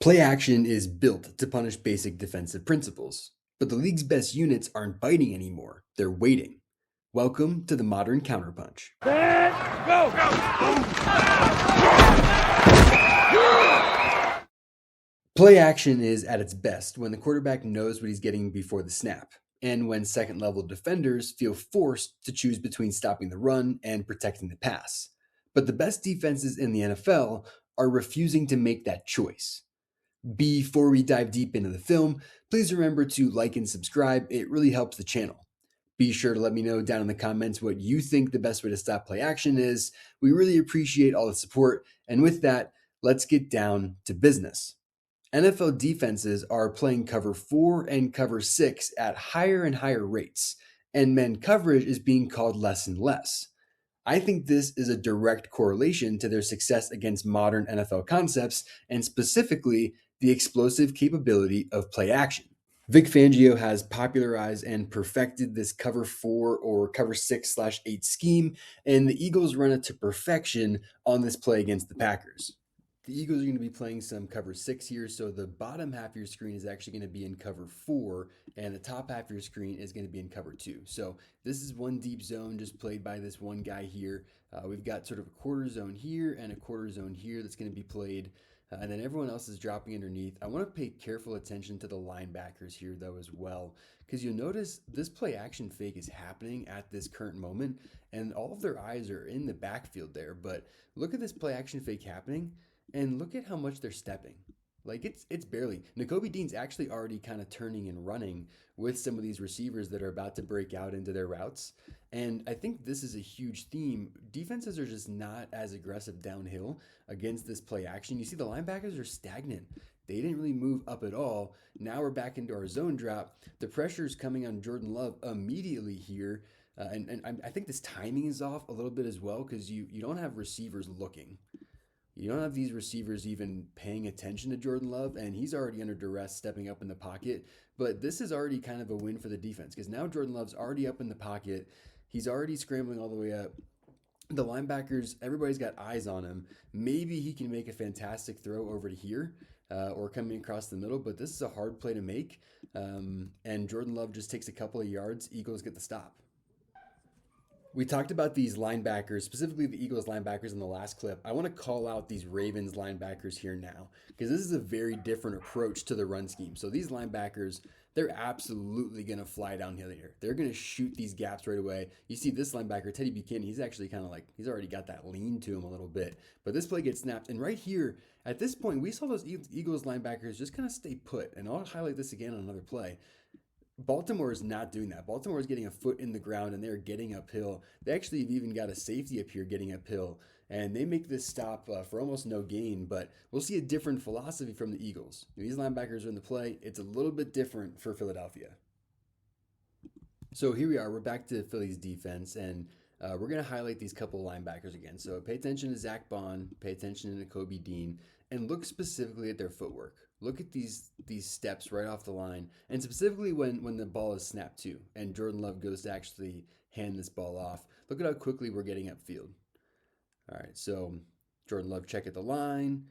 Play action is built to punish basic defensive principles, but the league's best units aren't biting anymore, they're waiting. Welcome to the modern counterpunch. Set, go! Play action is at its best when the quarterback knows what he's getting before the snap, and when second level defenders feel forced to choose between stopping the run and protecting the pass. But the best defenses in the NFL are refusing to make that choice. Before we dive deep into the film, please remember to like and subscribe. It really helps the channel. Be sure to let me know down in the comments what you think the best way to stop play action is. We really appreciate all the support. And with that, let's get down to business. NFL defenses are playing cover 4 and cover 6 at higher and higher rates, and man coverage is being called less and less. I think this is a direct correlation to their success against modern NFL concepts, and specifically the explosive capability of play action. Vic Fangio has popularized and perfected this cover 4 or cover 6/8 scheme, and the Eagles run it to perfection on this play against the Packers. The Eagles are going to be playing some cover 6 here, so the bottom half of your screen is actually going to be in cover 4, and the top half of your screen is going to be in cover 2. So this is one deep zone just played by this one guy here. We've got sort of a quarter zone here and a quarter zone here that's going to be played, and then everyone else is dropping underneath. I want to pay careful attention to the linebackers here, though, as well, because you'll notice this play action fake is happening at this current moment, and all of their eyes are in the backfield there. But look at this play action fake happening. And look at how much they're stepping. Like it's barely. Nakobe Dean's actually already kind of turning and running with some of these receivers that are about to break out into their routes. And I think this is a huge theme. Defenses are just not as aggressive downhill against this play action. You see the linebackers are stagnant. They didn't really move up at all. Now we're back into our zone drop. The pressure is coming on Jordan Love immediately here. And I think this timing is off a little bit as well because you don't have receivers looking. You don't have these receivers even paying attention to Jordan Love, and he's already under duress stepping up in the pocket. But this is already kind of a win for the defense because now Jordan Love's already up in the pocket. He's already scrambling all the way up. The linebackers, everybody's got eyes on him. Maybe he can make a fantastic throw over to here or coming across the middle, but this is a hard play to make. And Jordan Love just takes a couple of yards. Eagles get the stop. We talked about these linebackers, specifically the Eagles linebackers in the last clip. I want to call out these Ravens linebackers here now because this is a very different approach to the run scheme. So these linebackers, they're absolutely going to fly downhill here. They're going to shoot these gaps right away. You see this linebacker, Teddy Buchanan, he's actually kind of like, he's already got that lean to him a little bit. But this play gets snapped. And right here, at this point, we saw those Eagles linebackers just kind of stay put. And I'll highlight this again on another play. Baltimore is not doing that. Baltimore is getting a foot in the ground and they're getting uphill. They actually have even got a safety up here getting uphill, and they make this stop for almost no gain. But we'll see a different philosophy from the Eagles. These linebackers are in the play. It's a little bit different for Philadelphia. So here we are. We're back to Philly's defense, and we're going to highlight these couple linebackers again. So pay attention to Zach Bond, pay attention to Nakobe Dean, and look specifically at their footwork. Look at these steps right off the line, and specifically when the ball is snapped too, and Jordan Love goes to actually hand this ball off. Look at how quickly we're getting upfield. All right, so Jordan Love check at the line,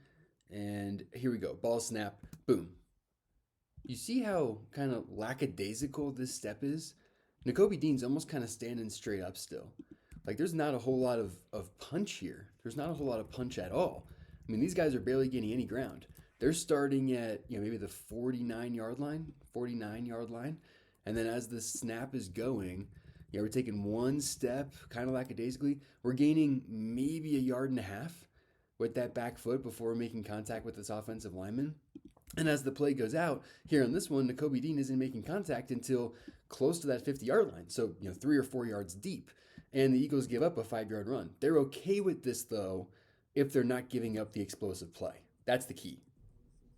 and here we go. Ball snap, boom. You see how kind of lackadaisical this step is? Nakobe Dean's almost kind of standing straight up still. Like there's not a whole lot of punch here. There's not a whole lot of punch at all. I mean, these guys are barely getting any ground. They're starting at, maybe the 49-yard line. And then as the snap is going, we're taking one step, kind of lackadaisically. We're gaining maybe a yard and a half with that back foot before we're making contact with this offensive lineman. And as the play goes out, here on this one, Nakobe Dean isn't making contact until close to that 50-yard line. So, 3 or 4 yards deep. And the Eagles give up a 5-yard run. They're okay with this, though, if they're not giving up the explosive play. That's the key.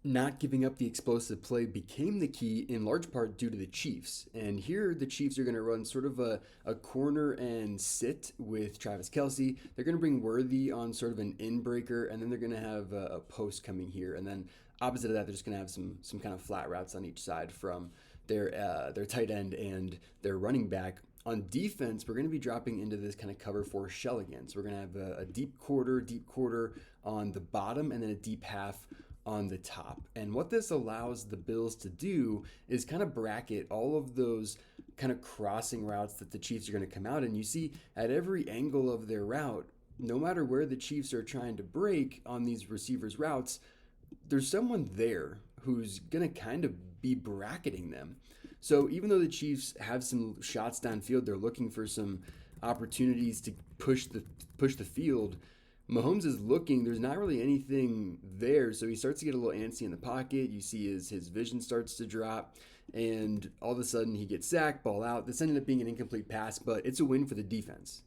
Not giving up the explosive play became the key in large part due to the Chiefs. And here the Chiefs are going to run sort of a corner and sit with Travis Kelce. They're going to bring Worthy on sort of an in-breaker, and then they're going to have a post coming here. And then opposite of that, they're just going to have some kind of flat routes on each side from their tight end and their running back. On defense, we're going to be dropping into this kind of cover 4 shell again. So we're going to have a deep quarter on the bottom and then a deep half on the top. And what this allows the Bills to do is kind of bracket all of those kind of crossing routes that the Chiefs are going to come out. And you see at every angle of their route, no matter where the Chiefs are trying to break on these receivers' routes, there's someone there who's going to kind of be bracketing them. So even though the Chiefs have some shots downfield, they're looking for some opportunities to push the field. Mahomes is looking. There's not really anything there, so he starts to get a little antsy in the pocket. You see his vision starts to drop, and all of a sudden he gets sacked, ball out. This ended up being an incomplete pass, but it's a win for the defense.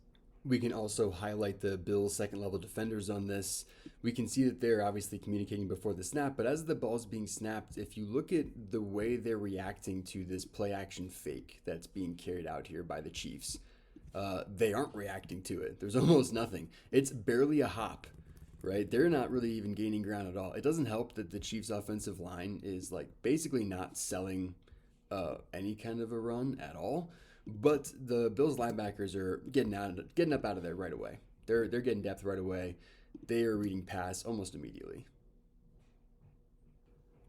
We can also highlight the Bills' second level defenders on this. We can see that they're obviously communicating before the snap, but as the ball's being snapped, if you look at the way they're reacting to this play action fake that's being carried out here by the Chiefs, they aren't reacting to it. There's almost nothing. It's barely a hop, right? They're not really even gaining ground at all. It doesn't help that the Chiefs' offensive line is like basically not selling any kind of a run at all. But the Bills linebackers are getting up out of there right away. They're getting depth right away. They are reading pass almost immediately.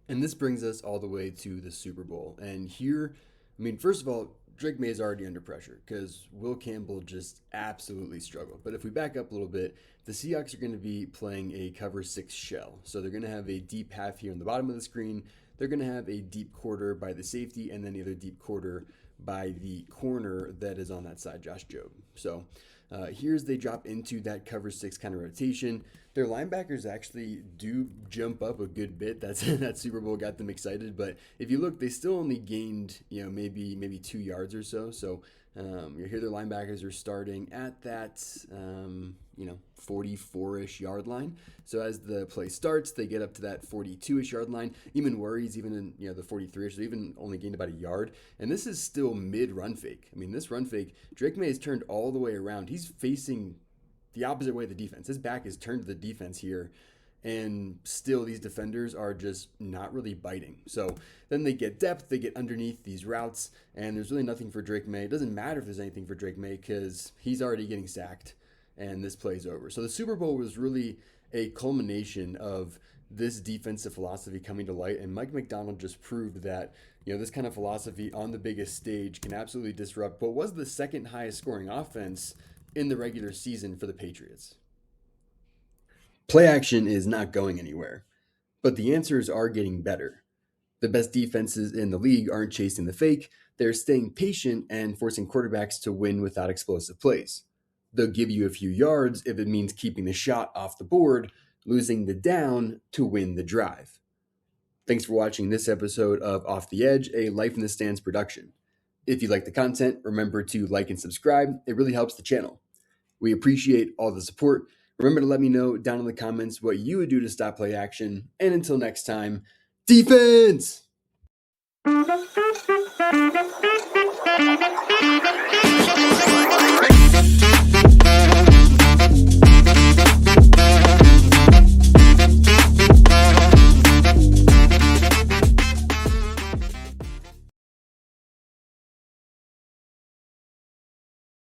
And this brings us all the way to the Super Bowl. And here, I mean, first of all, Drake May is already under pressure because Will Campbell just absolutely struggled. But if we back up a little bit, the Seahawks are going to be playing a cover 6 shell. So they're going to have a deep half here on the bottom of the screen. They're going to have a deep quarter by the safety and then the other deep quarter by the corner that is on that side, Josh Jobe. So here's they drop into that cover 6 kind of rotation. Their linebackers actually do jump up a good bit. That Super Bowl got them excited. But if you look, they still only gained maybe 2 yards or so. So you hear their linebackers are starting at that 44-ish yard line. So as the play starts, they get up to that 42-ish yard line. Even worries, even in the 43-ish, so even only gained about a yard. And this is still mid run fake. I mean, this run fake, Drake May has turned all the way around. He's facing the opposite way of the defense. His back is turned to the defense here. And still, these defenders are just not really biting. So then they get depth, they get underneath these routes, and there's really nothing for Drake May. It doesn't matter if there's anything for Drake May because he's already getting sacked, and this play's over. So the Super Bowl was really a culmination of this defensive philosophy coming to light, and Mike Macdonald just proved that this kind of philosophy on the biggest stage can absolutely disrupt what was the second highest scoring offense in the regular season for the Patriots. Play action is not going anywhere, but the answers are getting better. The best defenses in the league aren't chasing the fake, they're staying patient and forcing quarterbacks to win without explosive plays. They'll give you a few yards if it means keeping the shot off the board, losing the down to win the drive. Thanks for watching this episode of Off the Edge, a Life in the Stands production. If you like the content, remember to like and subscribe. It really helps the channel. We appreciate all the support. Remember to let me know down in the comments what you would do to stop play action. And until next time, defense!